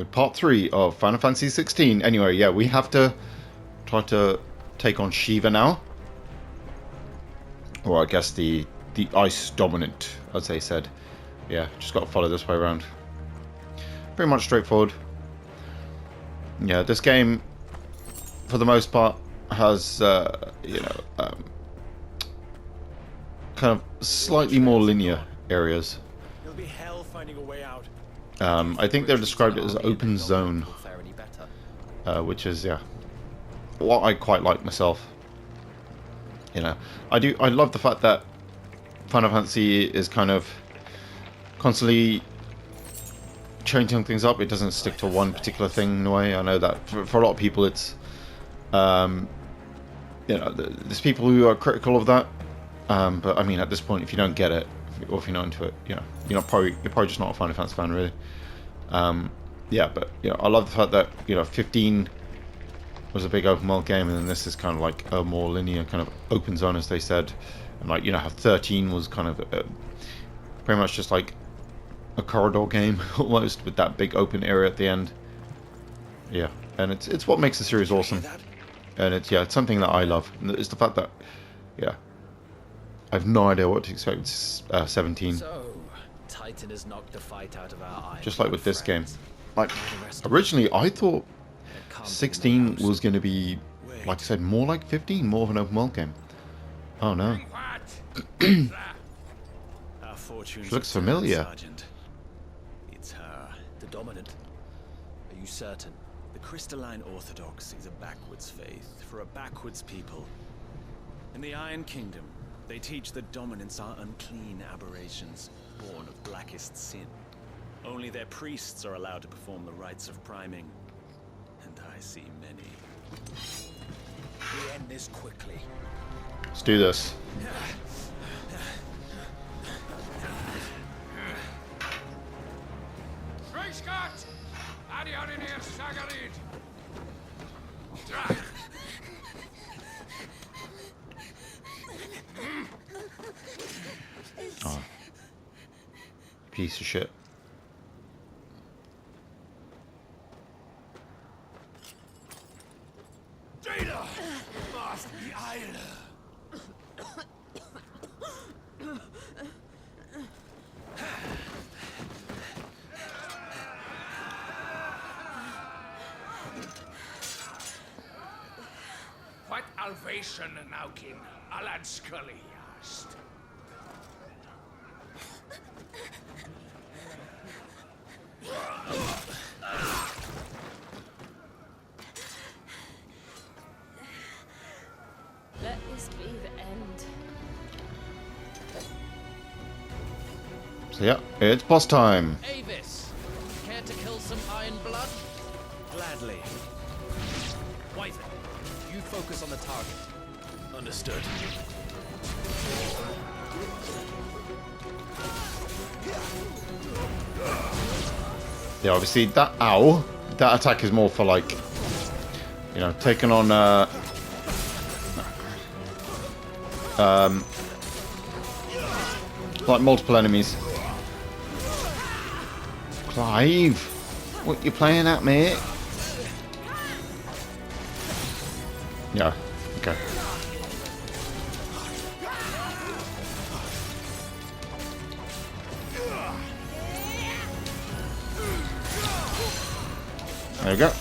with part 3 of Final Fantasy 16. Anyway, yeah, we have to try to take on Shiva now. Or I guess the ice dominant, as they said. Yeah, just got to follow this way around. Pretty much straightforward. Yeah, this game, for the most part, has, kind of slightly more linear areas. I think they've described it as open zone, which is, yeah, what I quite like myself. You know, I love the fact that Final Fantasy is kind of constantly changing things up. It doesn't stick to one particular thing in a way. I know that for a lot of people it's, there's people who are critical of that. But I mean, at this point, if you don't get it, or if you're not into it, you know, you're probably just not a Final Fantasy fan, really. Yeah, but I love the fact that 15 was a big open world game, and then this is kind of like a more linear kind of open zone, as they said, and like how 13 was kind of pretty much just like a corridor game almost, with that big open area at the end. Yeah, and it's what makes the series awesome, and it's something that I love. It's the fact that I have no idea what to expect with 17. So, Titan has knocked the fight out of our eyes. Just like with this game. Like, originally I thought 16 was going to be, like I said, more like 15, more of an open world game. Oh no. She looks familiar. Sergeant. It's her. The dominant. Are you certain? The crystalline orthodox is a backwards faith for a backwards people. In the Iron Kingdom, they teach that dominants are unclean aberrations, born of blackest sin. Only their priests are allowed to perform the rites of priming. And I see many. We end this quickly. Let's do this. Oh. Piece of shit. What Alvation Naukin Alad Scully asked. Let this be the end. So yeah, it's boss time. Avis, care to kill some iron blood? Gladly. Wyvern, you focus on the target. Understood. Yeah, obviously that attack is more for like, taking on like multiple enemies. Clive, what you playing at, mate? Yeah, okay. There we go.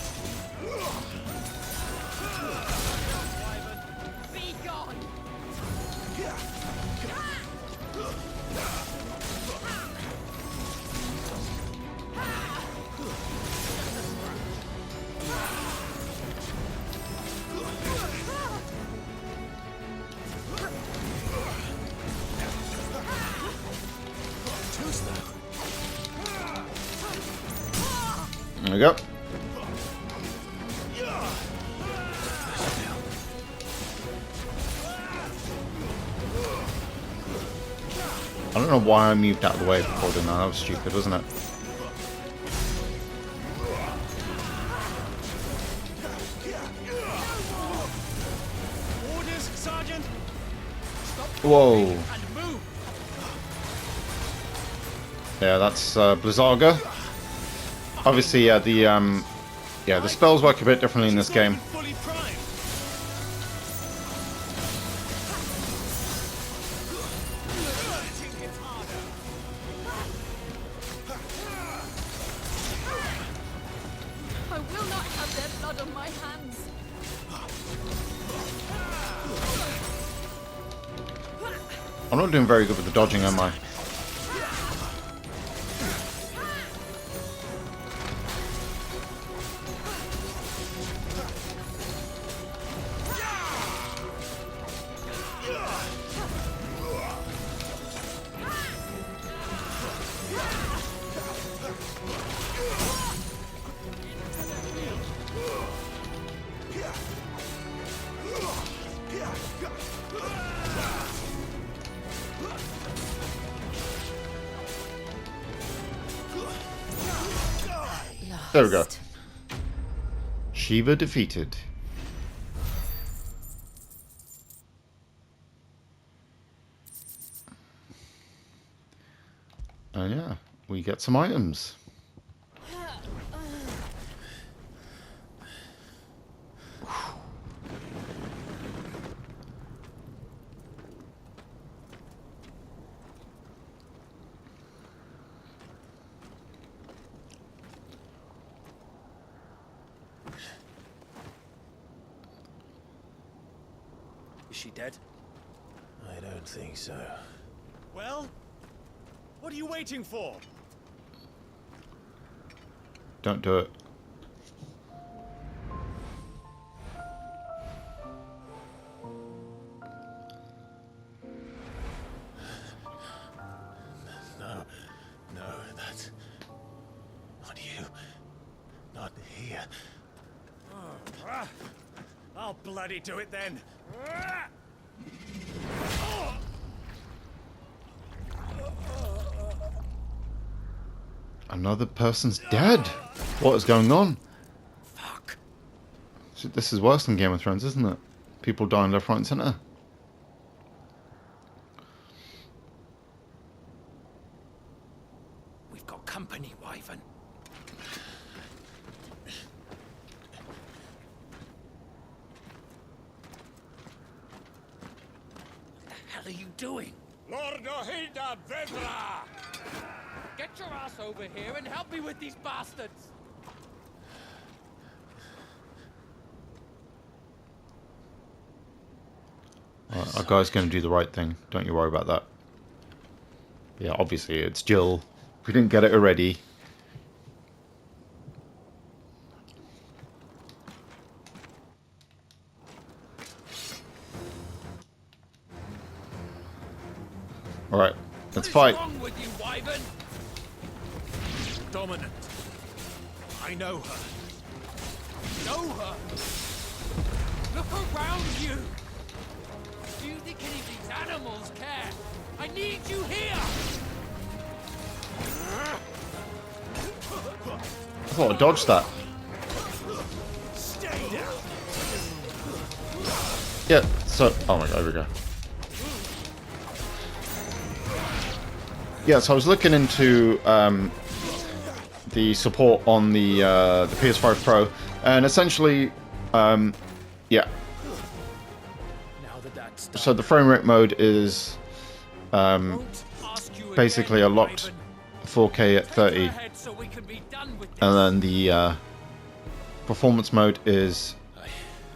There we go. I don't know why I moved out of the way before doing that. That was stupid, wasn't it? Orders, Sergeant. Whoa. And move. Yeah, that's Blizzarga. Obviously, the spells work a bit differently in this game. Fully primed. I will not have their blood on my hands. I'm not doing very good with the dodging, am I? There we go. Shiva defeated. And yeah, we get some items. Is she dead? I don't think so. Well, what are you waiting for? Don't do it. No, that's not you. Not here. I'll bloody do it then. Another person's dead. What is going on? Fuck. This is worse than Game of Thrones, isn't it? People dying left, right, and center. We've got company, Wyvern. What the hell are you doing? Lord Ohilda Vedra! Get your ass over here and help me with these bastards! Our guy's going to do the right thing. Don't you worry about that. Yeah, obviously it's Jill. If we didn't get it already. Alright, let's fight. What's wrong with you, Wyvern? Dominant. I know her. Know her? Look around you! Do you think any of these animals care? I need you here! I thought I dodged that. Stay down. Yeah, so... Oh my god, here we go. Yeah, so I was looking into the support on the PS5 Pro, and essentially, yeah. Now that that's done, So the frame rate mode is Won't ask you basically again, a locked Wyvern. 4K at Take 30, her head so we can be done with this. and then the performance mode is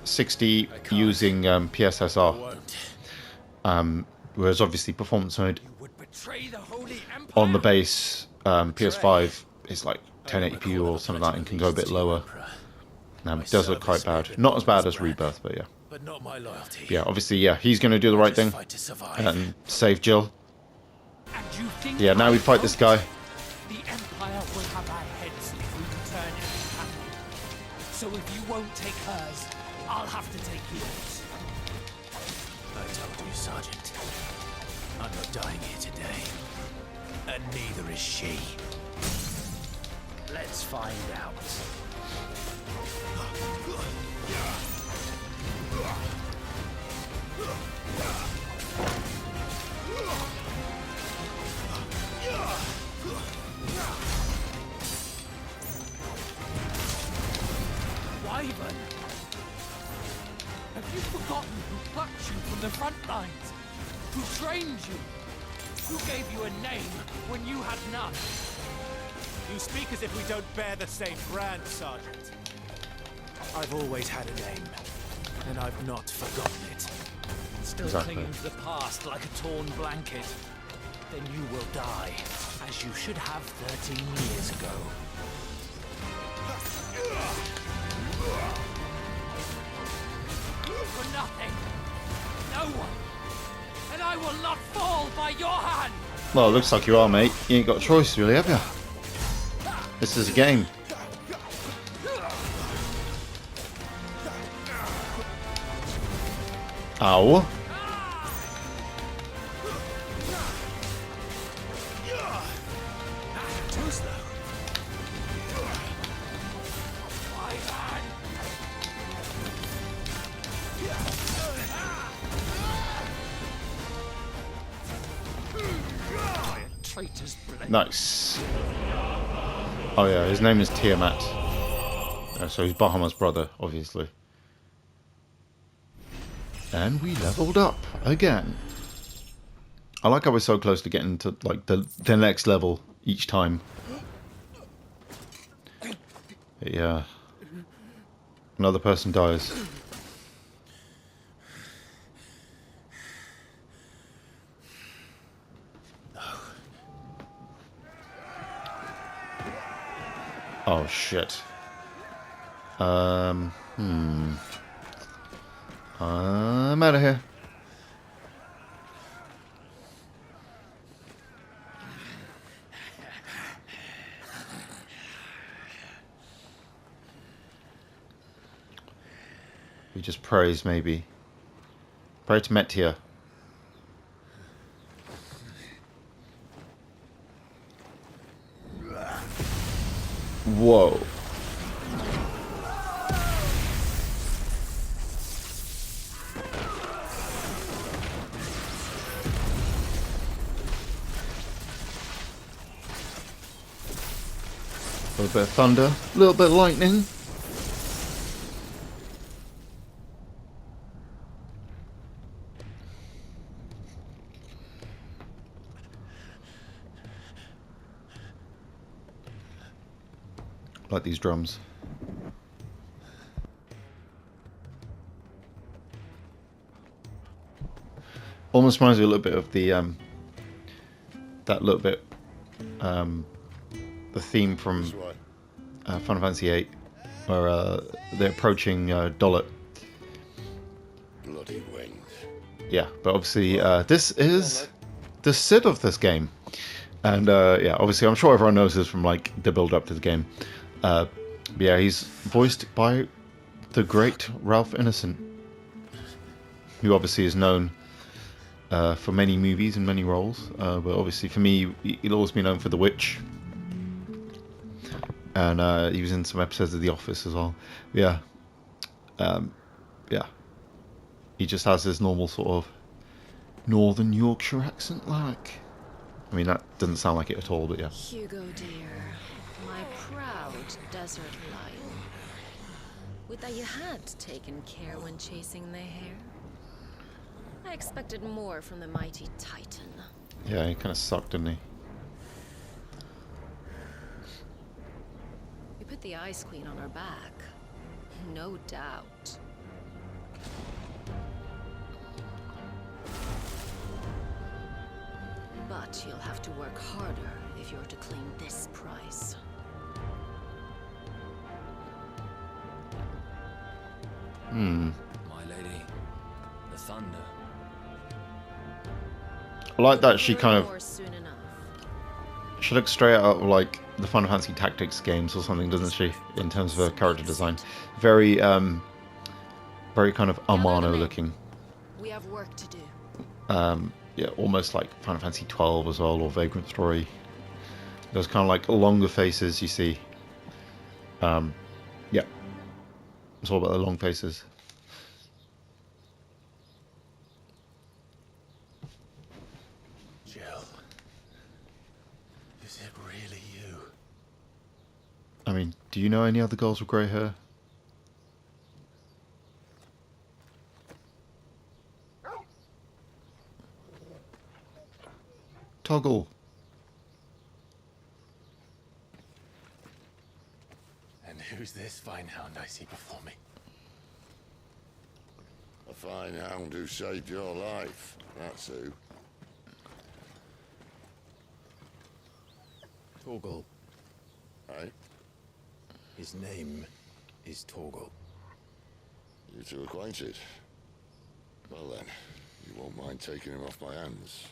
60 using PSSR, won't. whereas obviously performance mode You would betray the Holy Empire. on the base PS5 is like 1080p or something like that, and can go a bit lower. It does look quite bad. Not as bad as Rebirth, but yeah. But not my loyalty. Yeah, obviously, yeah, he's going to do the right thing Fight to survive. and save Jill. And you think Yeah, now we fight this guy. the Empire will have our heads if we return empty-handed. So if you won't take hers, I'll have to take yours. I told you, Sergeant. I'm not dying here today. And neither is she. Let's find out. Raven! Have you forgotten who plucked you from the front lines? Who trained you? Who gave you a name when you had none? You speak as if we don't bear the same brand, Sergeant. I've always had a name, and I've not forgotten it. Still Exactly. clinging to the past like a torn blanket. Then you will die, as you should have 13 years ago. For nothing. No one. And I will not fall by your hand. Well, it looks like you are, mate. You ain't got a choice, really, have you? This is a game. Ow. Too slow. My hand. Traitor's blade. Nice. Oh yeah, his name is Tiamat. So he's Bahamut's brother, obviously. And we leveled up again. I like how we're so close to getting to like the next level each time. Yeah. Another person dies. Oh shit. I'm out of here. We just praise, maybe. Pray to Metia. Whoa. A little bit of thunder, a little bit of lightning. Like these drums. Almost reminds me a little bit of the that little bit the theme from Final Fantasy VIII, where they're approaching Dollet. Bloody wings. Yeah, but obviously this is the Sid of this game, and yeah, obviously I'm sure everyone knows this from like the build up to the game. Yeah, he's voiced by the great Ralph Ineson, who obviously is known for many movies and many roles, but obviously for me he'll always be known for The Witch, and he was in some episodes of The Office as well. Yeah, yeah, he just has this normal sort of Northern Yorkshire accent, like. I mean, that doesn't sound like it at all, but yeah. Hugo, dear, my proud desert lion. Would that you had taken care when chasing the hare. I expected more from the mighty Titan. Yeah, he kind of sucked, didn't he? We put the Ice Queen on our back. No doubt. But you'll have to work harder if you're to claim this prize. Hmm. My lady, the thunder. I like that she Learn kind of... more soon enough. She looks straight out of like the Final Fantasy Tactics games or something, doesn't she? In terms of her character design, very very kind of Amano looking. We have work to do. Yeah, almost like Final Fantasy 12 as well, or Vagrant Story. Those kind of like longer faces you see. Yeah, it's all about the long faces. Jill, is it really you? I mean, do you know any other girls with grey hair? Toggle. And who's this fine hound I see before me? A fine hound who saved your life. That's who. Torgal. Right? His name is Torgal. You two acquainted? Well then, you won't mind taking him off my hands.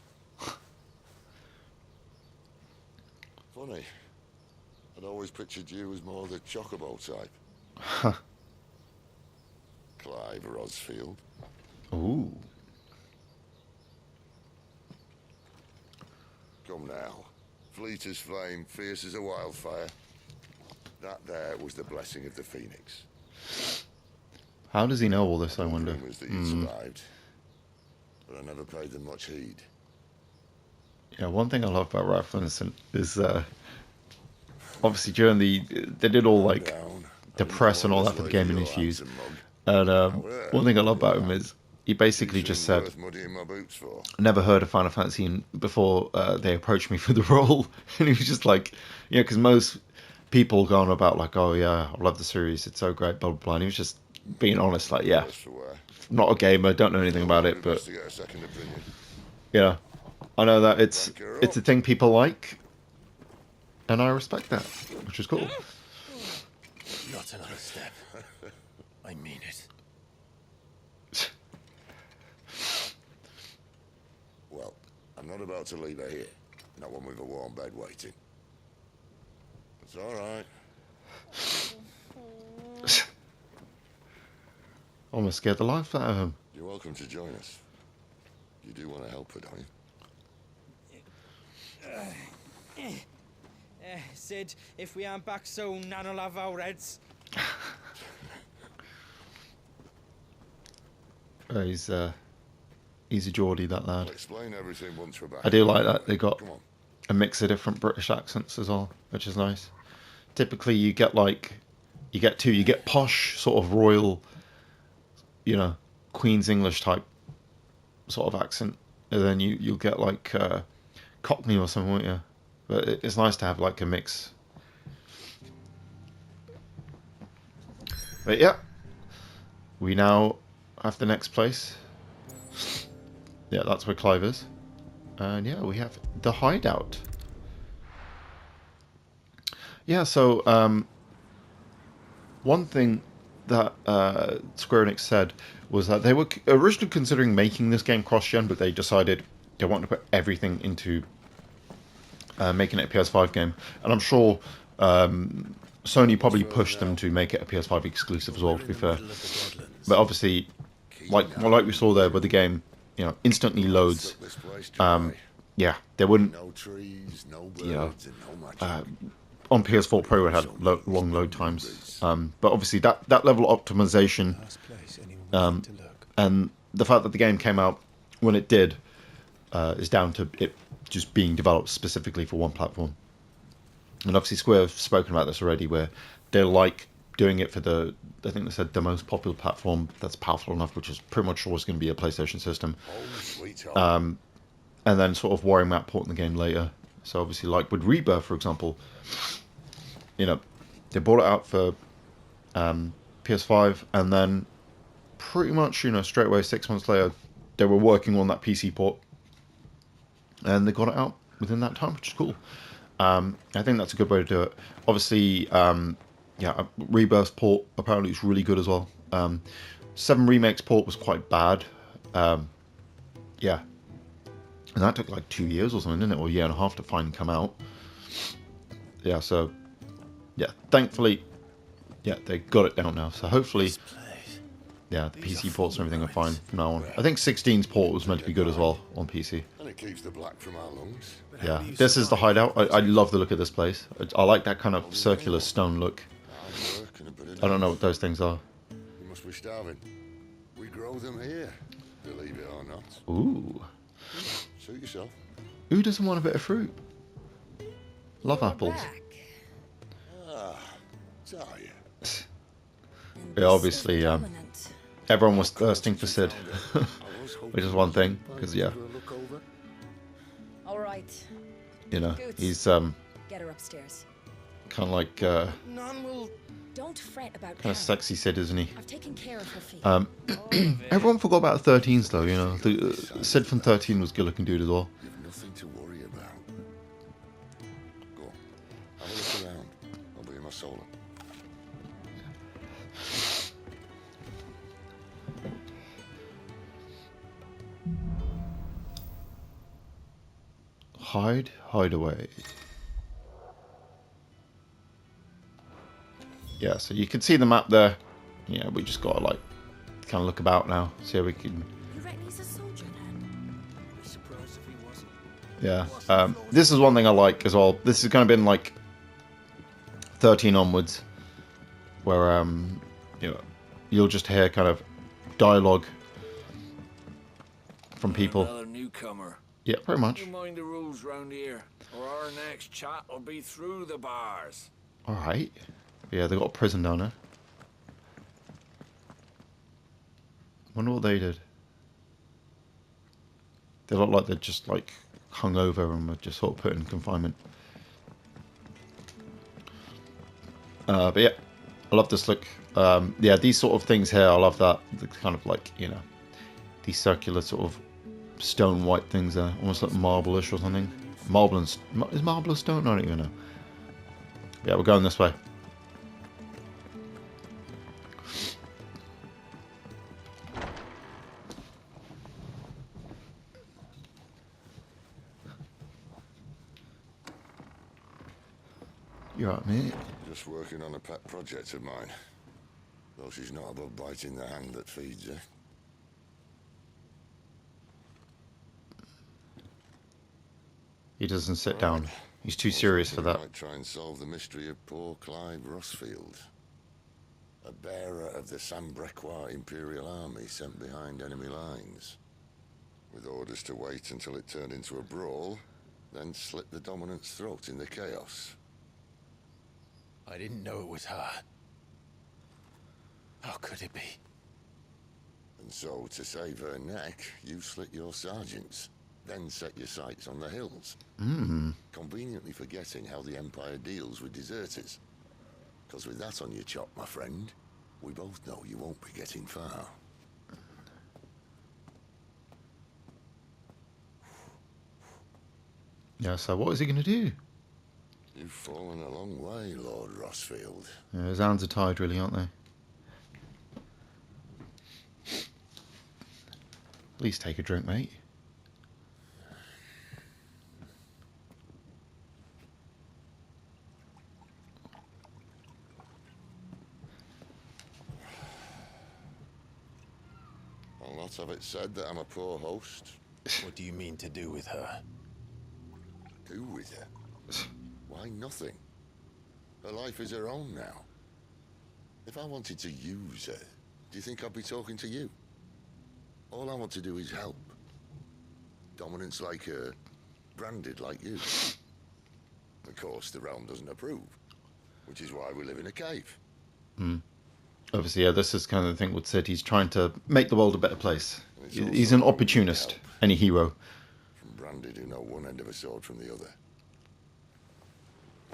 Funny. I'd always pictured you as more the chocobo type. Clive Rosfield. Ooh. Come now. Fleet as flame, fierce as a wildfire. That there was the blessing of the Phoenix. How does he know all this, I wonder? Rumors that you survived. But I never paid them much heed. Yeah, one thing I love about Ralph Vincent is obviously during they did all like the press and all that for the game interviews. And one thing I love about him is he basically just said, never heard of Final Fantasy before they approached me for the role. And he was just like, you know, because most people go on about like, oh yeah, I love the series, it's so great, blah, blah, blah. And he was just being honest, like, yeah, not a gamer, don't know anything about it, but yeah, I know that it's a thing people like, and I respect that, which is cool. Not another step. I mean it. Well, I'm not about to leave her here. Not one with a warm bed waiting. It's all right. Almost scared the life out of him. You're welcome to join us. You do want to help her, don't you? Sid, if we aren't back soon, Nan will have our heads. He's a Geordie, that lad. I'll explain everything once we're back. I do like that they got Come on. a mix of different British accents as well, which is nice. Typically, you get posh, sort of royal, you know, Queen's English type sort of accent, and then you'll get like Cockney or something, won't you? But it's nice to have like a mix. But yeah, we now have the next place. Yeah, that's where Clive is. And yeah, we have the hideout. Yeah, so one thing that Square Enix said was that they were originally considering making this game cross-gen, but they decided they wanted to put everything into making it a PS5 game. And I'm sure Sony probably pushed them to make it a PS5 exclusive as well, to be fair. But obviously, like we saw there with the game, you know, instantly loads. Yeah, they wouldn't, you know, on PS4 Pro it had long load times. But obviously that level of optimization and the fact that the game came out when it did is down to it just being developed specifically for one platform. And obviously Square have spoken about this already, where they like doing it for I think they said the most popular platform that's powerful enough, which is pretty much always going to be a PlayStation system. And then sort of worrying about porting the game later. So obviously, like with Rebirth, for example, you know, they brought it out for PS5, and then pretty much, you know, straight away 6 months later, they were working on that PC port, and they got it out within that time, which is cool. I think that's a good way to do it. Obviously, yeah, Rebirth's port apparently is really good as well. 7 Remake's port was quite bad. Yeah. And that took like 2 years or something, didn't it? Or a year and a half to finally come out. Yeah, so, yeah, thankfully, yeah, they got it down now. So hopefully, yeah, the PC ports and everything are fine from now on. I think 16's port was meant to be good as well on PC. And it keeps the black from our lungs. Yeah, this is the hideout. I love the look of this place. I like that kind of circular stone look. I don't know what those things are. You must be starving. We grow them here, believe it or not. Ooh. Suit yourself. Who doesn't want a bit of fruit? Love apples. So you. Yeah, obviously, everyone was thirsting for Sid, which is one thing, because yeah. All right. right. You know, Goots. he's Get her upstairs. kind of like None will. Don't fret about kind of Karen. sexy Sid, isn't he? I've taken care of her feet. Everyone forgot about 13s though. You know, Sid from 13 was good looking dude as well. You've nothing to worry about. Go on. Have a look around. I'll be in my solar. Hide away. Yeah, so you can see the map there. Yeah, we just gotta like kind of look about now. See how we can. You reckon he's a soldier then? Be surprised if he wasn't. Yeah. This is one thing I like as well. This has kind of been like 13 onwards, where you know, you'll just hear kind of dialogue from people. Another newcomer. Yeah, pretty much. You mind the rules round here, or our next chat will be through the bars. All right. Yeah, they got a prison down there. Wonder what they did. They look like they're just like hung over and were just sort of put in confinement. But yeah, I love this look. Yeah, these sort of things here, I love that. The kind of like, you know, these circular sort of stone white things there, almost like marble-ish or something. Marble and is marble a stone? I don't even know. Yeah, we're going this way. You're right, mate. Just working on a pet project of mine. Though she's not above biting the hand that feeds her. He doesn't sit down. He's too serious for that. Might try and solve the mystery of poor Clive Rossfield. A bearer of the Sambrequois Imperial Army sent behind enemy lines. With orders to wait until it turned into a brawl, then slit the dominant's throat in the chaos. I didn't know it was her. How could it be? And so, to save her neck, you slit your sergeants, then set your sights on the hills. Conveniently forgetting how the Empire deals with deserters. Because with that on your chop, my friend, we both know you won't be getting far. Yeah, so what is he going to do? You've fallen a long way, Lord Rossfield. Yeah, his hands are tied, really, aren't they? Please take a drink, mate. I'll not have it said that I'm a poor host. What do you mean to do with her? Do with her? Why, nothing. Her life is her own now. If I wanted to use her, do you think I'd be talking to you? All I want to do is help. Dominants like her, branded like you. Of course, the realm doesn't approve, which is why we live in a cave. Obviously, yeah, this is kind of the thing with Sid. He's trying to make the world a better place. It's also He's an why we need opportunist, help. any hero. From branded who know one end of a sword from the other.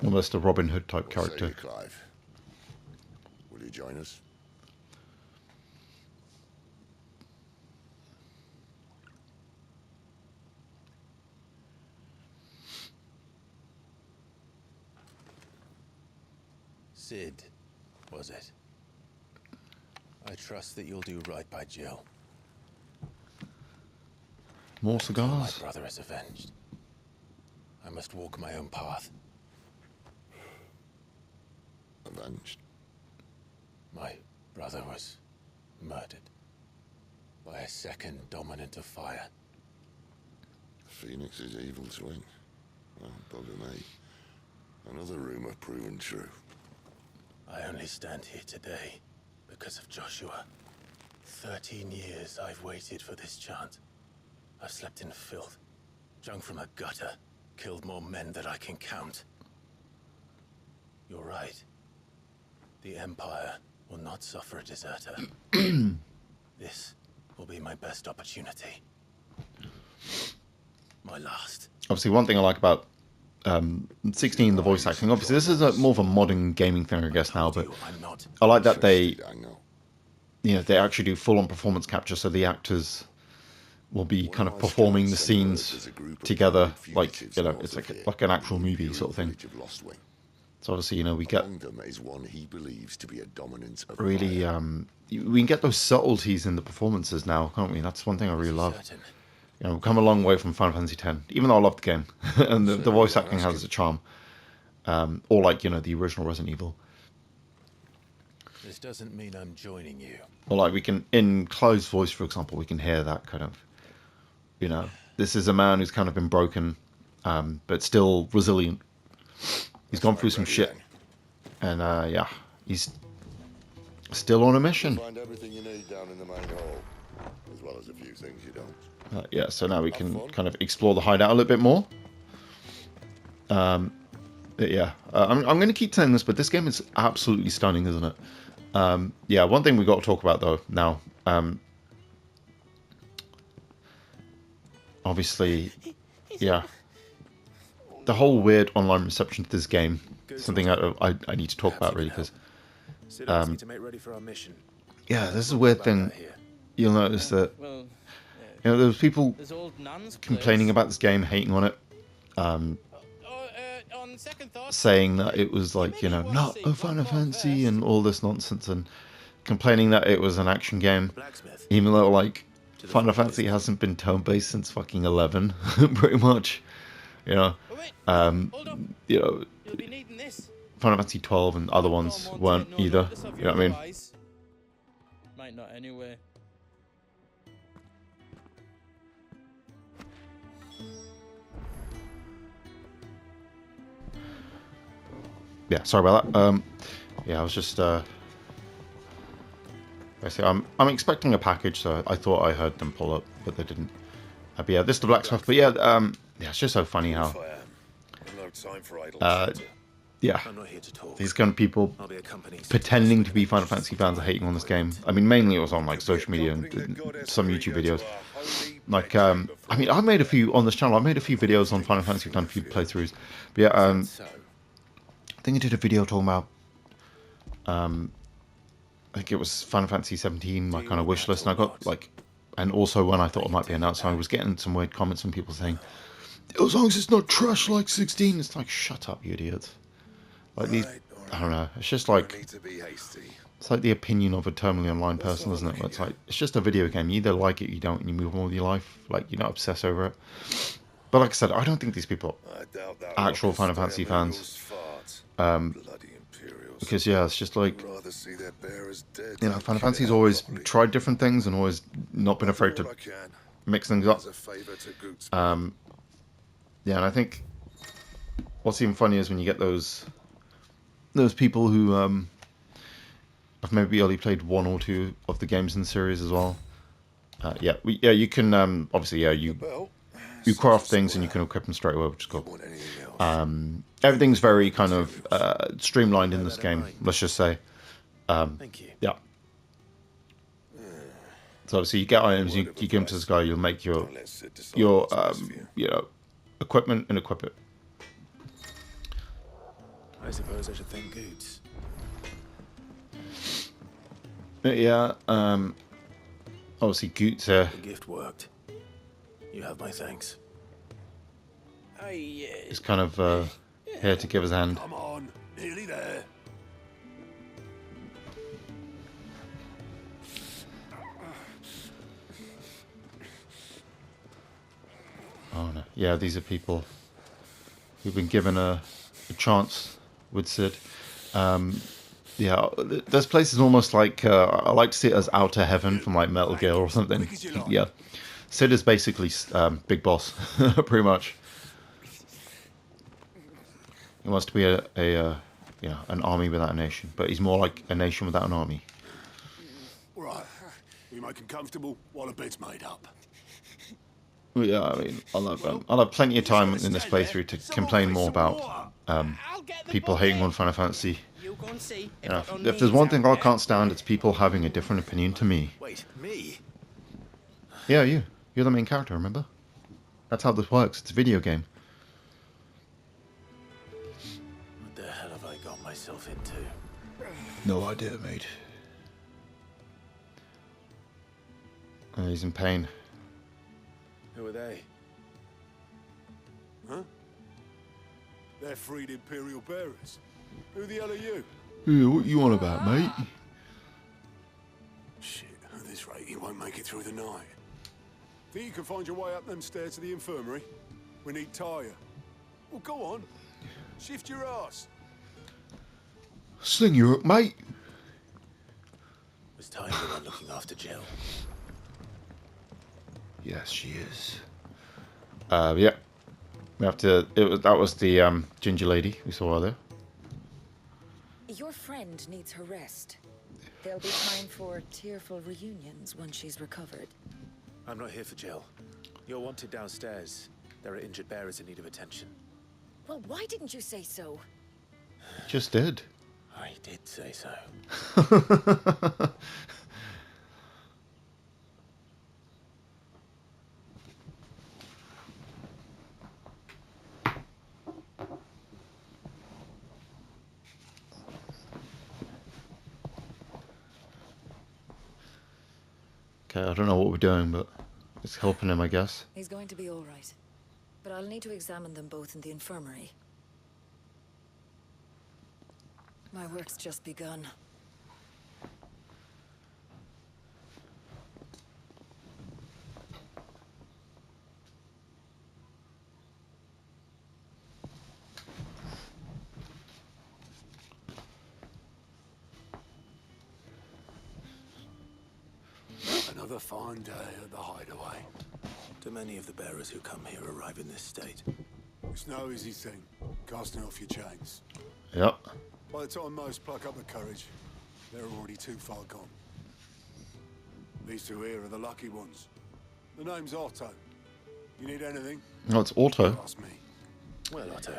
Almost a Robin Hood type What character. say you, Clive? Will you join us? Sid, was it? I trust that you'll do right by Jill. More Until my cigars? brother is avenged. I must walk my own path. Avenged. My brother was murdered by a second dominant of fire. Phoenix's evil twin. Well, bugger me. Another rumor proven true. I only stand here today because of Joshua. 13 years I've waited for this chance. I've slept in filth, drunk from a gutter, killed more men than I can count. You're right. The Empire will not suffer a deserter. This will be my best opportunity. My last. Obviously, one thing I like about 16, the voice acting. Obviously, this is more of a modern gaming thing, I guess, now. But I'm not. I like that they, I know. they actually do full-on performance capture, so the actors will be When kind I of was performing going the sent word scenes there's a group of together, private like fugitives north it's of here, like an actual in the movie Imperial sort of thing. village of Lostwing. So obviously, we get Among them is one he believes to be a dominant of really fire. we can get those subtleties in the performances now, can't we? That's one thing I really love. Certain. We've come a long way from Final Fantasy X, even though I love the game and the voice you're acting has asking. its charm. Or like the original Resident Evil. This doesn't mean I'm joining you. Or like we can, in Chloe's voice, for example, we can hear that kind of, this is a man who's kind of been broken, but still resilient. He's gone through some shit, and yeah, he's still on a mission. Find everything you need down in the main hall, as well as a few things you don't. Yeah, so now we can kind of explore the hideout a little bit more. But yeah, I'm going to keep saying this, but this game is absolutely stunning, isn't it? Yeah, one thing we got to talk about though now. Obviously, yeah, the whole weird online reception to this game. Something I need to talk about really, because Need to make ready for our mission. yeah, this is a weird thing. Here. You'll notice that Well, there was people there's old Nan's complaining place. about this game, hating on it, On second thought, saying that it was like not a Final Fantasy and all this nonsense, and complaining that it was an action game, Blacksmith. even though like Final Fantasy hasn't been turn-based since fucking 11, pretty much. oh, wait, hold up. You'll be needing this. Final Fantasy 12 and other ones weren't either. You know what I mean? Might not anyway. Yeah, sorry about that. Yeah, I was just basically I'm expecting a package, so I thought I heard them pull up, but they didn't. But yeah, this is the blacksmith. But yeah, yeah, it's just so funny how yeah, I'm not here to talk. these kind of people I'll be accompanied. pretending to be Final Fantasy fans are hating on this game. I mean, mainly it was on like social media and some YouTube videos. Like, I mean, I made a few on this channel. I made a few videos on Final Fantasy, done a few playthroughs. But yeah, I think I did a video talking about, I think it was Final Fantasy 17, my kind of wish list, and I got like, and also when I thought it might be announced, I was getting some weird comments from people saying, as long as it's not trash like 16, it's like, shut up, you idiots. Like these, I don't know, it's just like, it's like the opinion of a terminally online person, isn't it? Where it's like, it's just a video game, you either like it, you don't, and you move on with your life, like, you're not obsessed over it. But like I said, I don't think these people are actual Final Fantasy fans. Because yeah, it's just like, Final Fantasy's always tried different things and always not been afraid to mix things up. Yeah, and I think what's even funny is when you get those people who have maybe only played one or two of the games in the series as well. Yeah, you can obviously you craft things and you can equip them straight away, which is cool. Everything's very kind of streamlined in this game, let's just say. Thank you. Yeah. So obviously you get items, you give them to this guy, you'll make your equipment and equip it. I suppose I should thank Goots. But yeah, obviously Goots here The gift worked. You have my thanks. is kind of here to give his hand. Come on, nearly there. Oh no, yeah, these are people who've been given a chance with Sid. Yeah, there's places almost like I like to see it as Outer Heaven from like Metal Gear or something. Yeah, Sid is basically Big Boss, pretty much. He wants to be an army without a nation, but he's more like a nation without an army. Right, we make him comfortable while a bed's made up. Yeah, I mean, I'll have plenty of time in this playthrough to complain more about people hating on Final Fantasy. If there's one thing I can't stand, it's people having a different opinion to me. Wait, me? Yeah, you're the main character, remember? That's how this works. It's a video game. What the hell have I got myself into? No idea, mate. Oh, he's in pain. Who are they? Huh? They're freed Imperial bearers. Who the hell are you? Yeah, what you on about, mate? Shit, at this rate, you won't make it through the night. Think you can find your way up them stairs to the infirmary? We need Tyre. Well, go on. Shift your ass. Sling you up, mate. Was Tyre the one looking after Jill? Yes, she is. Yeah. We have to. That was the ginger lady we saw there. Your friend needs her rest. There'll be time for tearful reunions once she's recovered. I'm not here for Jill. You're wanted downstairs. There are injured bearers in need of attention. Well, why didn't you say so? Just did. I did say so. Okay, I don't know what we're doing, but it's helping him, I guess. He's going to be all right. But I'll need to examine them both in the infirmary. My work's just begun. Another fine day at the hideaway. Do many of the bearers who come here arrive in this state? It's no easy thing, casting off your chains. Yep. By the time most pluck up the courage, they're already too far gone. These two here are the lucky ones. The name's Otto. You need anything? No, it's Otto. Ask me. Well, Otto,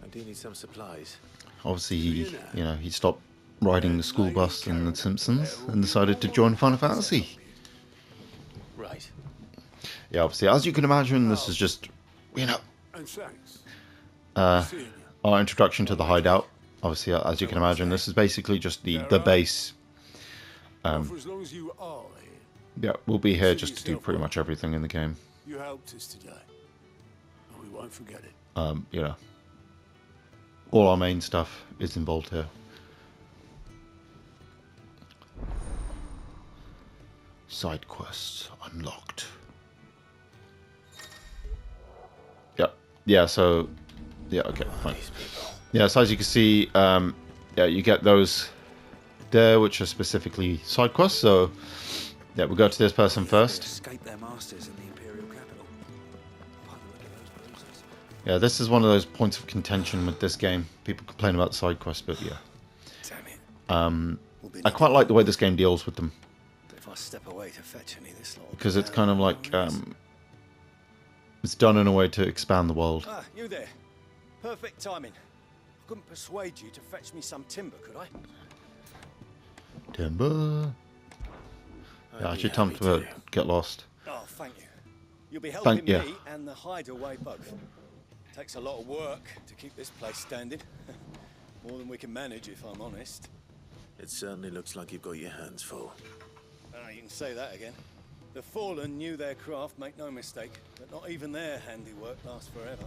I do need some supplies. Obviously, he stopped riding the school bus in The Simpsons and decided to join Final Fantasy. Right. Yeah, obviously, as you can imagine, this is just, And thanks. Seeing you. our introduction to the hideout. Obviously, as you can imagine, this is basically just the base. Well, for as long as you are here, Yeah, we'll be here just to do pretty much everything in the game. you helped us today. And we won't forget it. You know, all our main stuff is involved here. Side quests unlocked. Yeah, so yeah, okay, fine. Yeah, so as you can see, yeah, you get those there, which are specifically side quests. So yeah, we'll go to this person first. Escape their masters in the Imperial capital. By the look at those bruises. Yeah, this is one of those points of contention with this game. People complain about the side quests, but yeah. Damn it. I quite like the way this game deals with them. If I step away to fetch any of this lot, Because it's kind of like, it's done in a way to expand the world. Ah, you there. Perfect timing. I couldn't persuade you to fetch me some timber, could I? Timber. Yeah, actually time to get lost. Oh, thank you. You'll be helping you. me and the hideaway both. Takes a lot of work to keep this place standing. More than we can manage, if I'm honest. It certainly looks like you've got your hands full. Ah, you can say that again. The Fallen knew their craft, make no mistake, but not even their handiwork lasts forever.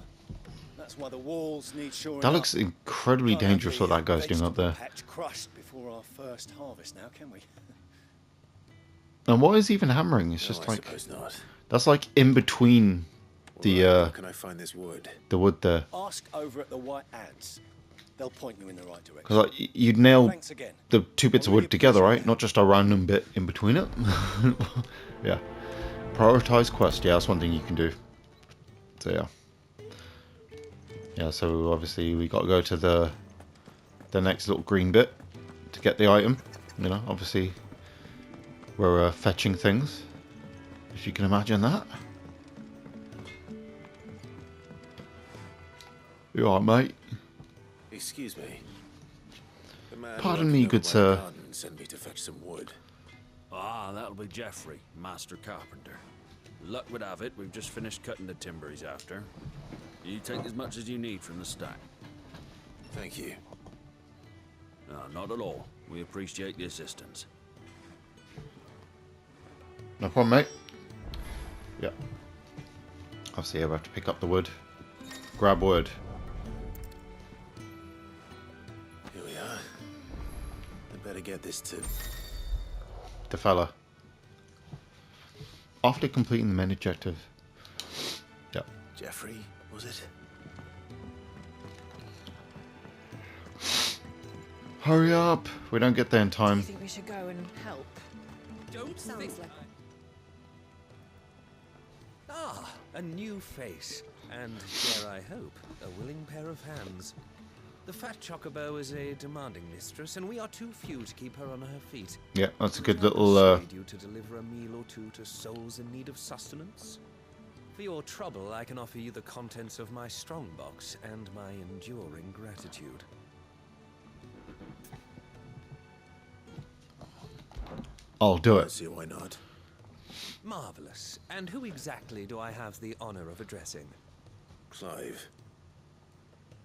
That's why the walls need shoring That up. looks incredibly Can't have dangerous what the that guy's doing up vegetable there. patch crushed before our first harvest now, can we? And what is even hammering? It's No, just I like, suppose not. that's like in between the Where can I find this wood? the wood there. Ask over at the White Ads. They'll point you in the right direction. Because like you'd nail Thanks again. the two bits of wood together, right? Not just a random bit in between it. Yeah. Prioritize quest. Yeah, that's one thing you can do. So yeah. Yeah, so obviously we got to go to the next little green bit to get the item. You know, obviously we're fetching things, if you can imagine that. You alright, mate? Excuse me. The man Pardon working me, over good my sir. garden sent me to fetch some wood. Ah, that'll be Geoffrey, master carpenter. Luck would have it, we've just finished cutting the timber he's after. You take as much as you need from the stack. Thank you. No, not at all. We appreciate the assistance. No problem, mate. Yeah. Obviously, I have to pick up the wood. Grab wood. Here we are. I better get this to... The fella. After completing the main objective. Yeah. Jeffrey, was it? Hurry up! We don't get there in Do time. you think we should go and help? Don't Sounds think... like... Ah, a new face, and, dare I hope, a willing pair of hands. The fat chocobo is a demanding mistress, and we are too few to keep her on her feet. Yeah, that's a Would good I little... persuade you to deliver a meal or two to souls in need of sustenance? For your trouble, I can offer you the contents of my strongbox and my enduring gratitude. I'll do I it. see why not. Marvelous. And who exactly do I have the honor of addressing? Clive.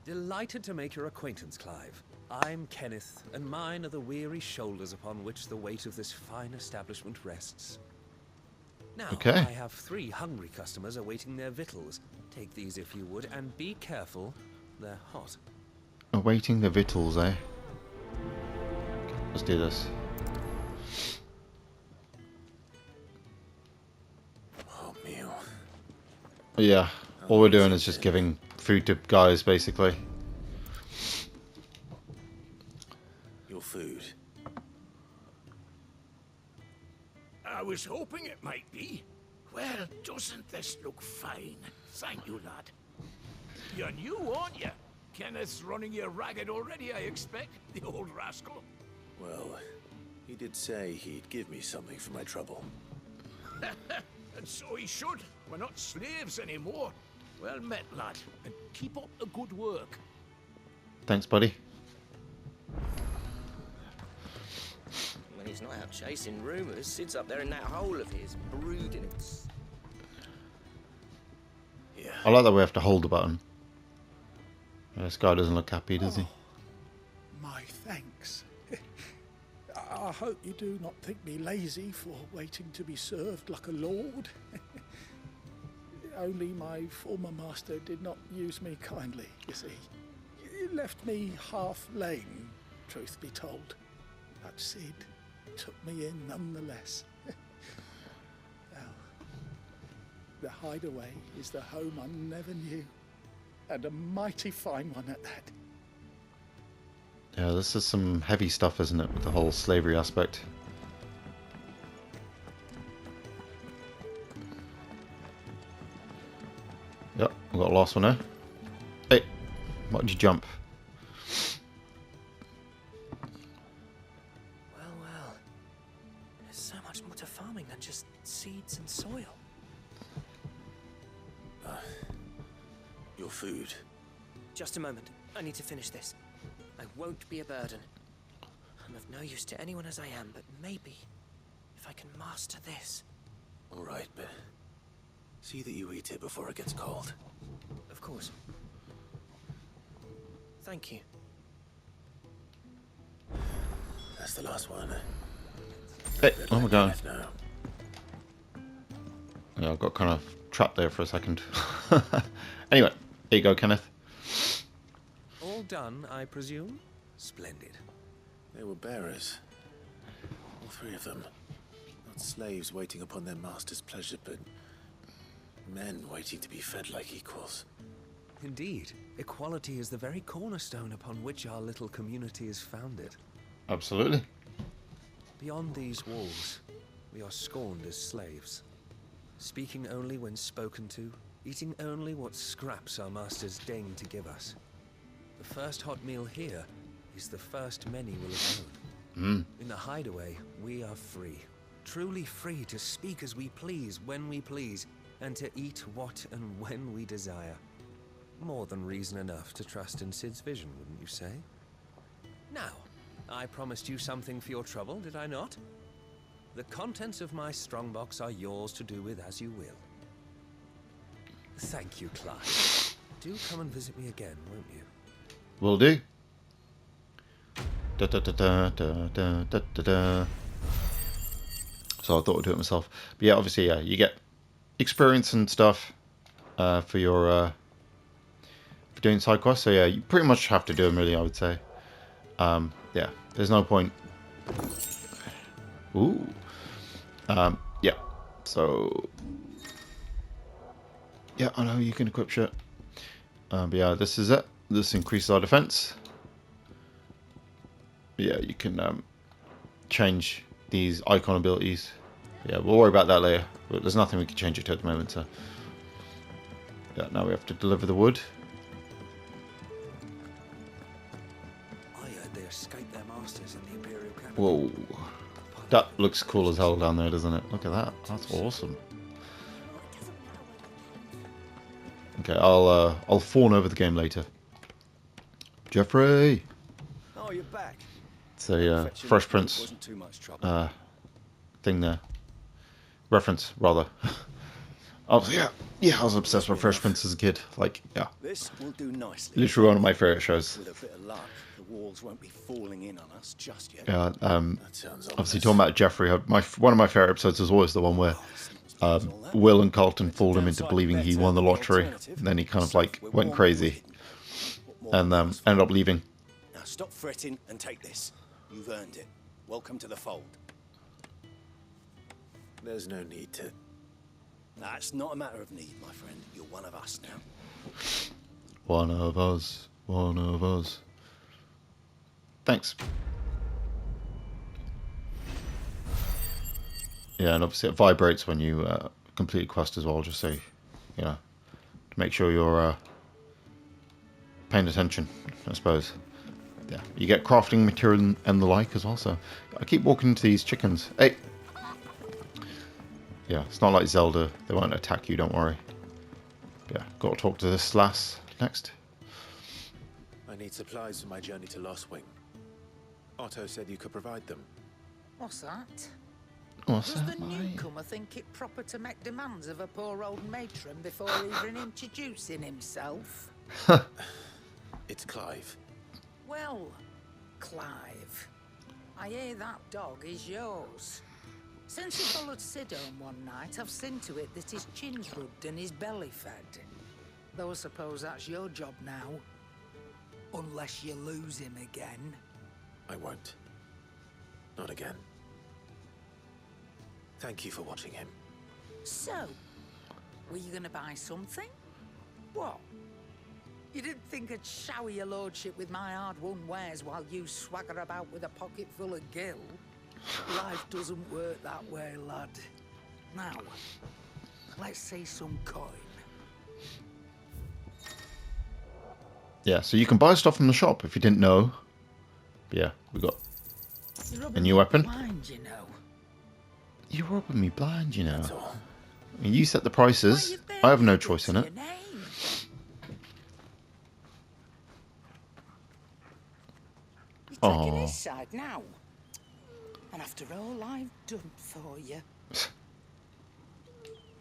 Delighted to make your acquaintance, Clive. I'm Kenneth, and mine are the weary shoulders upon which the weight of this fine establishment rests. Now, Okay. I have 3 hungry customers awaiting their victuals. Take these if you would, and be careful, they're hot. Awaiting the victuals, eh? Let's do this. Hot meal. Yeah, all we're doing is just giving food to guys, basically. Your food. I was hoping it might be. Well, doesn't this look fine? Thank you, lad. You're new, aren't you? Kenneth's running you ragged already, I expect, the old rascal. Well, he did say he'd give me something for my trouble. And so he should. We're not slaves anymore. Well met, lad, and keep up the good work. Thanks, buddy. When he's not out chasing rumors, sits up there in that hole of his, brooding it. Yeah. I like that we have to hold the button. This guy doesn't look happy, does he? My thanks. I hope you do not think me lazy for waiting to be served like a lord. Only my former master did not use me kindly, you see. He left me half lame, truth be told. But Sid took me in nonetheless. Well, the hideaway is the home I never knew, and a mighty fine one at that. Yeah, this is some heavy stuff, isn't it, with the whole slavery aspect. Yep, we got a last one there. Hey, why did you jump? Well. There's so much more to farming than just seeds and soil. Your food. Just a moment. I need to finish this. I won't be a burden. I'm of no use to anyone as I am, but maybe if I can master this. All right, but see that you eat it before it gets cold. Of course. Thank you. That's the last one. Hey, oh my god. Now. Yeah, I got kind of trapped there for a second. Anyway, here you go, Kenneth. All done, I presume? Splendid. They were bearers. All 3 of them. Not slaves waiting upon their master's pleasure, but men waiting to be fed like equals. Indeed, equality is the very cornerstone upon which our little community is founded. Absolutely. Beyond these walls, we are scorned as slaves. Speaking only when spoken to, eating only what scraps our masters deign to give us. The first hot meal here is the first many will have known. In the hideaway, we are free. Truly free to speak as we please, when we please, and to eat what and when we desire. More than reason enough to trust in Sid's vision, wouldn't you say? Now, I promised you something for your trouble, did I not? The contents of my strongbox are yours to do with as you will. Thank you, Clive. Do come and visit me again, won't you? Will do. Da, da, da, da, da, da, da, da, da. So I thought I'd do it myself. But yeah, obviously, yeah, you get experience and stuff for your for doing side quests. So yeah, you pretty much have to do them, really, I would say. Yeah, there's no point. Ooh. Yeah. So yeah, I know you can equip shit. But yeah, this is it. This increases our defense. But yeah, you can change these icon abilities. Yeah, we'll worry about that later. But there's nothing we can change it to at the moment. So yeah, now we have to deliver the wood. I heard they escaped their masters in the Imperial capital. Whoa, that looks cool as hell down there, doesn't it? Look at that. That's awesome. Okay, I'll fawn over the game later. Jeffrey. Oh, you're back. It's a Fresh Prince thing there. Reference, rather. Yeah, I was obsessed with Fresh Prince as a kid. Like, yeah. This will do nicely. Literally one of my favourite shows. With a bit of luck, the walls won't be falling in on us just yet. Yeah, obviously talking about Jeffrey, one of my favourite episodes is always the one where Will and Carlton fooled him into believing he won the lottery. And then he kind of like went crazy and ended up leaving. Now stop fretting and take this. You've earned it. Welcome to the fold. There's no need to. That's not a matter of need, my friend. You're one of us now. One of us. One of us. Thanks. Yeah, and obviously it vibrates when you complete a quest as well, just so, you know, to make sure you're paying attention, I suppose. Yeah, you get crafting material and the like as well, so I keep walking into these chickens. Hey! Yeah, it's not like Zelda, they won't attack you, don't worry. Yeah, got to talk to this lass next. I need supplies for my journey to Lost Wing. Otto said you could provide them. What's that? What's Does that, the mate? newcomer think it proper to make demands of a poor old matron before even introducing himself? It's Clive. Well, Clive, I hear that dog is yours. Since he followed Sid home one night, I've seen to it that his chin's rubbed and his belly fed. Though I suppose that's your job now. Unless you lose him again. I won't. Not again. Thank you for watching him. So, were you gonna buy something? What? You didn't think I'd shower your lordship with my hard-won wares while you swagger about with a pocket full of gil? Life doesn't work that way, lad. Now, let's see some coin. Yeah, so you can buy stuff from the shop if you didn't know. But yeah, we got a new weapon. Blind, you know. You're rubbing me blind, you know. I mean, you set the prices. I have no choice in it. You're taking his side now. And after all I've done for you.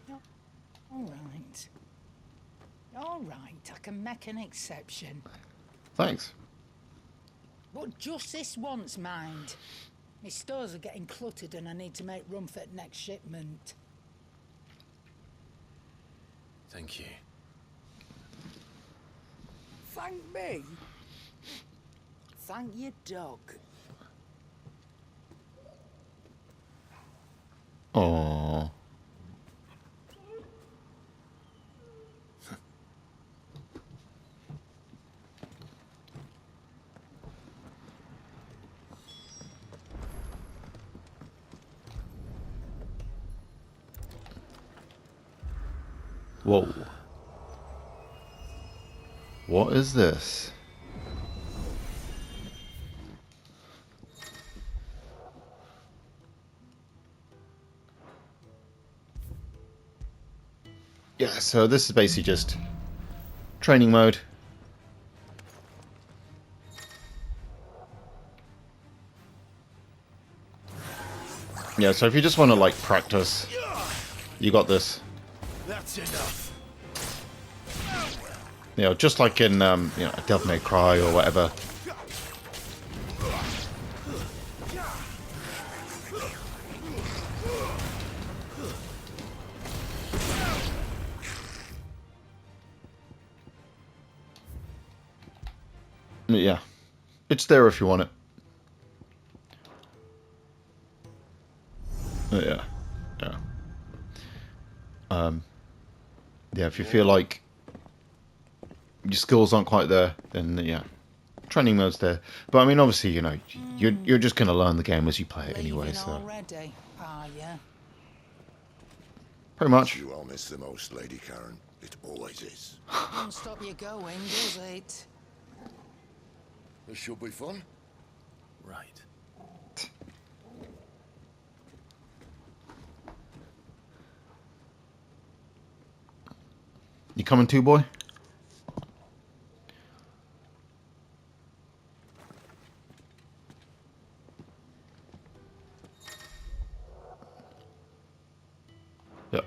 All right. All right, I can make an exception. Thanks. But just this once, mind. My stores are getting cluttered and I need to make room for the next shipment. Thank you. Thank me? Thank your dog. Aww. Whoa. What is this? Yeah, so this is basically just training mode. Yeah, so if you just want to like practice, you got this. That's enough. You know, just like in, you know, Devil May Cry or whatever. Yeah, it's there if you want it. Yeah, yeah. Yeah, if you feel like your skills aren't quite there, then yeah, training mode's there. But I mean, obviously, you know, you're just gonna learn the game as you play it anyway. So Already, are ya? pretty much. You will miss the most, Lady Karen. It always is. Won't stop you going, does it? This should be fun. Right. You coming too, boy? Yep.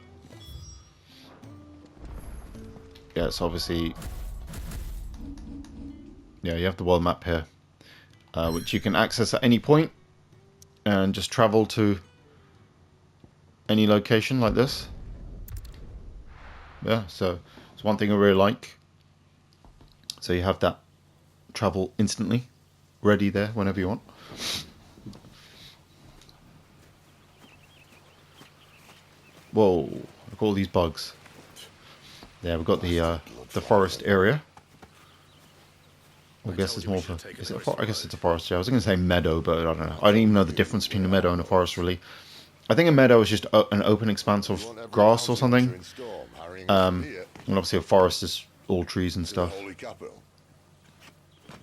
Yeah, it's obviously... Yeah, you have the world map here, which you can access at any point and just travel to any location like this. Yeah, so it's one thing I really like. So you have that travel instantly ready there whenever you want. Whoa, look at all these bugs. Yeah, we've got the forest area. I guess it's more of a... Is it I guess it's a forest, yeah. I was going to say meadow, but I don't know. I don't even know the difference between a meadow and a forest, really. I think a meadow is just an open expanse of grass or something. And obviously a forest is all trees and stuff.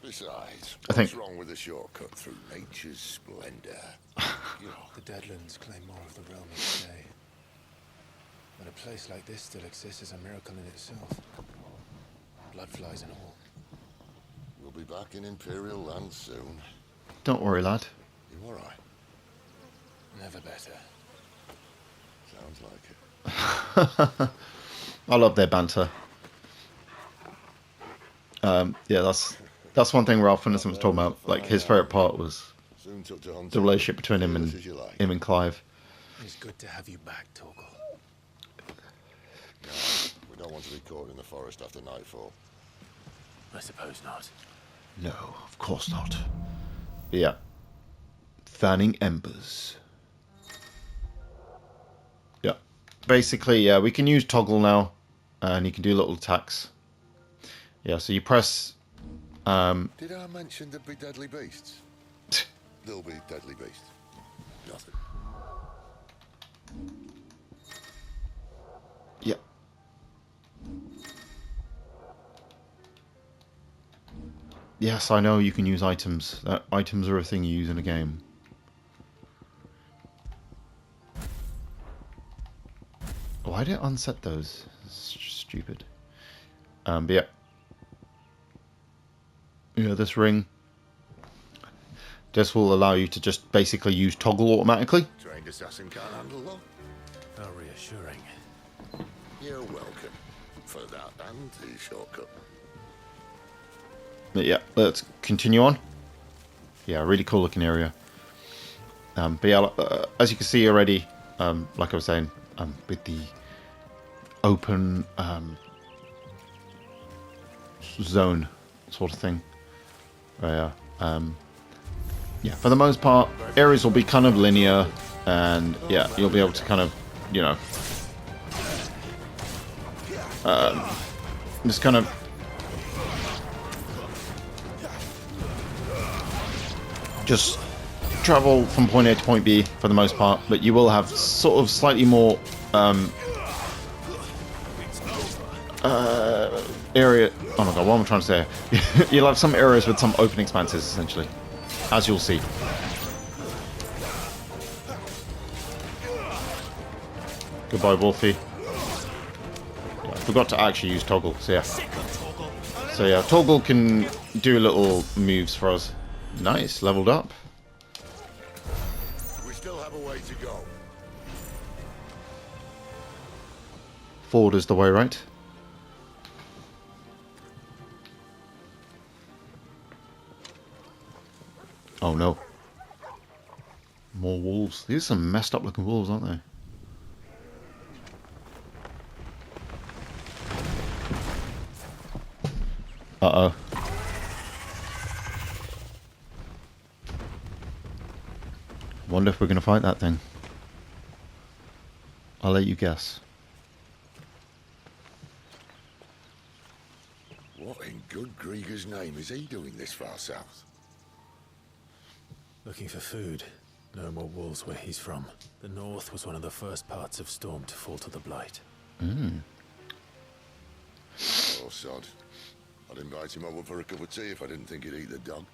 Besides, I think... what's wrong with a shortcut through nature's splendor? The Deadlands claim more of the realm each day. But a place like this still exists is a miracle in itself. Bloodflies and all. We'll be back in Imperial land soon. Don't worry, lad. You alright? Never better. Sounds like it. I love their banter. Yeah, that's one thing Ralph Fiennes was talking about. Like, his favourite part was the relationship between him and Clive. It's good to have you back, Torgal. We don't want to be caught in the forest after nightfall. I suppose not. No, of course not. Yeah. Fanning embers. Yeah. Basically, yeah, we can use toggle now, and you can do little attacks. Yeah, so you press... Did I mention there'd be deadly beasts? There'll be deadly beasts. Nothing. Yeah. Yes, I know you can use items. Items are a thing you use in a game. Why did it unset those? It's stupid. But yeah. Yeah, this ring. This will allow you to just basically use toggle automatically. Trained assassin can't handle them. How reassuring. You're welcome for that and the shortcut. But yeah, let's continue on. Yeah, really cool looking area. But yeah, as you can see already, like I was saying, with the open zone sort of thing. Yeah, yeah, for the most part, areas will be kind of linear, and yeah, you'll be able to kind of, you know, just kind of just travel from point A to point B for the most part, but you will have sort of slightly more area. Oh my god, what am I trying to say? You'll have some areas with some open expanses, essentially, as you'll see. Goodbye, Wolfie. Yeah, I forgot to actually use toggle, so yeah. So yeah, toggle can do little moves for us. Nice, leveled up. We still have a way to go. Forward is the way, right? Oh no. More wolves. These are some messed up looking wolves, aren't they? Uh-oh. Wonder if we're gonna fight that thing. I'll let you guess. What in good Grieger's name is he doing this far south? Looking for food. No more wolves where he's from. The north was one of the first parts of Storm to fall to the Blight. Mm. Oh, sod. I'd invite him over for a cup of tea if I didn't think he'd eat the dog.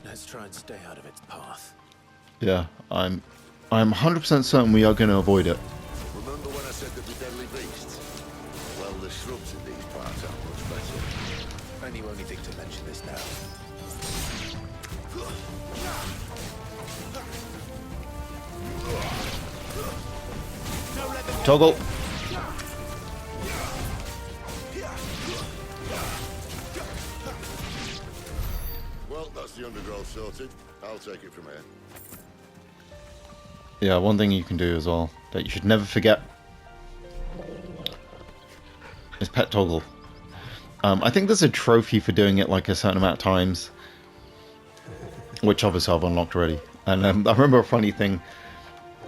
Let's try and stay out of its path. Yeah, I'm 100% certain we are going to avoid it. Remember when I said there'd be deadly beasts? Well, the shrubs in these parts are much better. And you only think to mention this now. Toggle. Well, that's the undergrowth sorted. I'll take it from here. Yeah, one thing you can do as well that you should never forget is pet toggle. I think there's a trophy for doing it like a certain amount of times, which obviously I've unlocked already. And I remember a funny thing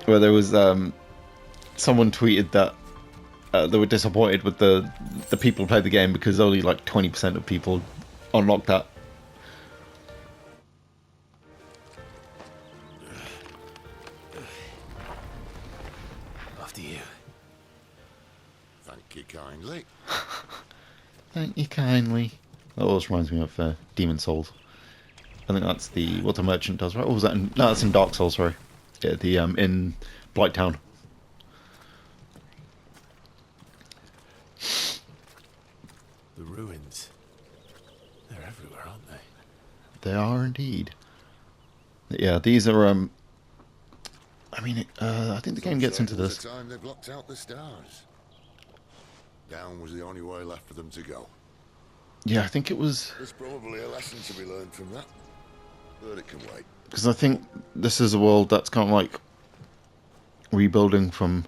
where there was someone tweeted that they were disappointed with the people who played the game because only like 20% of people unlocked that. After you. Thank you kindly. Thank you kindly. That always reminds me of Demon Souls. I think that's the what the merchant does, right? Or was that in, no, that's in Dark Souls, sorry. Yeah, the in Blighttown. The ruins. They're everywhere, aren't they? They are indeed. Yeah, these are I mean, I think the game gets into this. The time they blocked out the stars. Down was the only way left for them to go. Yeah, I think it was. There's probably a lesson to be learned from that, but it can wait. Because I think this is a world that's kind of like rebuilding from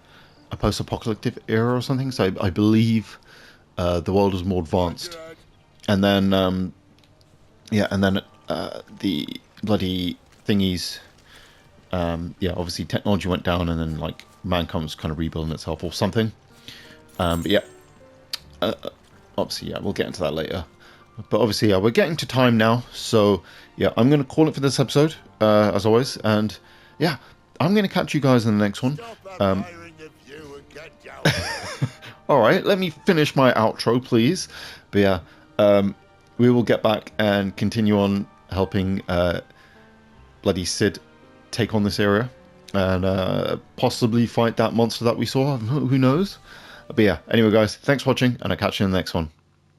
a post-apocalyptic era or something. So I believe the world was more advanced, and then yeah, and then the bloody thingies. Yeah, obviously technology went down, and then like mankind was kind of rebuilding itself or something. But yeah, obviously, yeah, we'll get into that later. But obviously, yeah, we're getting to time now, so yeah, I'm going to call it for this episode, as always, and yeah, I'm going to catch you guys in the next one. Alright, let me finish my outro, please. But yeah, we will get back and continue on helping bloody Sid take on this area, and possibly fight that monster that we saw, who knows. But yeah, anyway guys, thanks for watching, and I'll catch you in the next one.